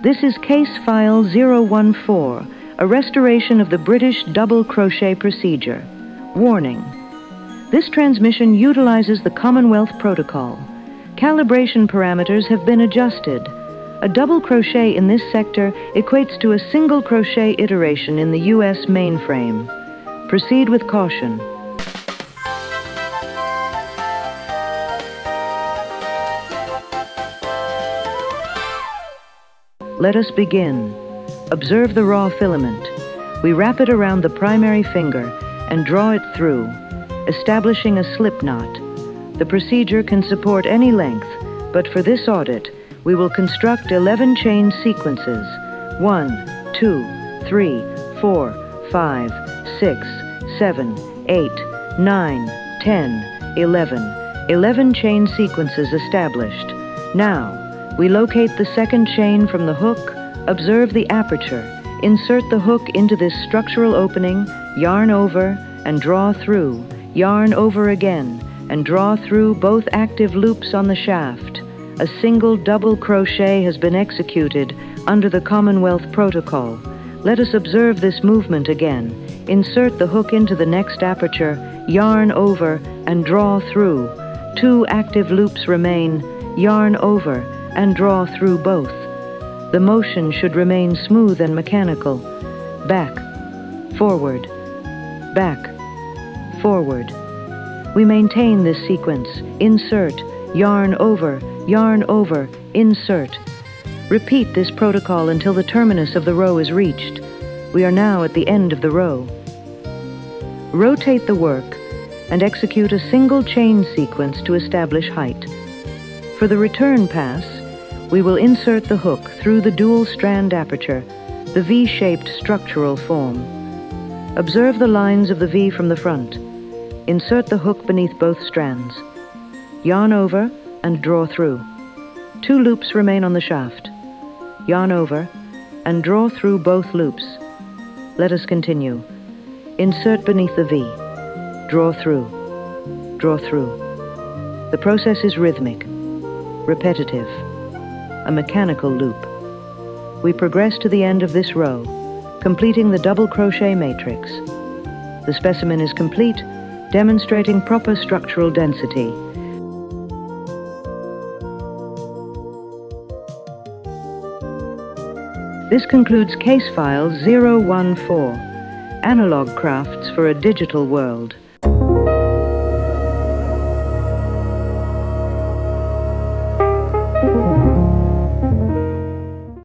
This is Case File 014, a restoration of the British double crochet procedure. Warning: this transmission utilizes the Commonwealth Protocol. Calibration parameters have been adjusted. A double crochet in this sector equates to a single crochet iteration in the U.S. mainframe. Proceed with caution. Let us begin. Observe the raw filament. We wrap it around the primary finger and draw it through, establishing a slip knot. The procedure can support any length, but for this audit, we will construct 11 chain sequences. 1, 2, 3, 4, 5, 6, 7, 8, 9, 10, 11. 11 chain sequences established. Now, we locate the second chain from the hook, observe the aperture, insert the hook into this structural opening, yarn over, and draw through, yarn over again, and draw through both active loops on the shaft. A single double crochet has been executed under the Commonwealth Protocol. Let us observe this movement again. Insert the hook into the next aperture, yarn over, and draw through. 2 active loops remain, yarn over, and draw through both. The motion should remain smooth and mechanical. Back, forward, back, forward. We maintain this sequence. Insert, yarn over, insert. Repeat this protocol until the terminus of the row is reached. We are now at the end of the row. Rotate the work and execute a single chain sequence to establish height. For the return pass, we will insert the hook through the dual strand aperture, the V-shaped structural form. Observe the lines of the V from the front. Insert the hook beneath both strands. Yarn over and draw through. 2 loops remain on the shaft. Yarn over and draw through both loops. Let us continue. Insert beneath the V. Draw through. Draw through. The process is rhythmic, repetitive, a mechanical loop. We progress to the end of this row, completing the double crochet matrix. The specimen is complete, demonstrating proper structural density. This concludes Case File 014, Analog Crafts for a Digital World.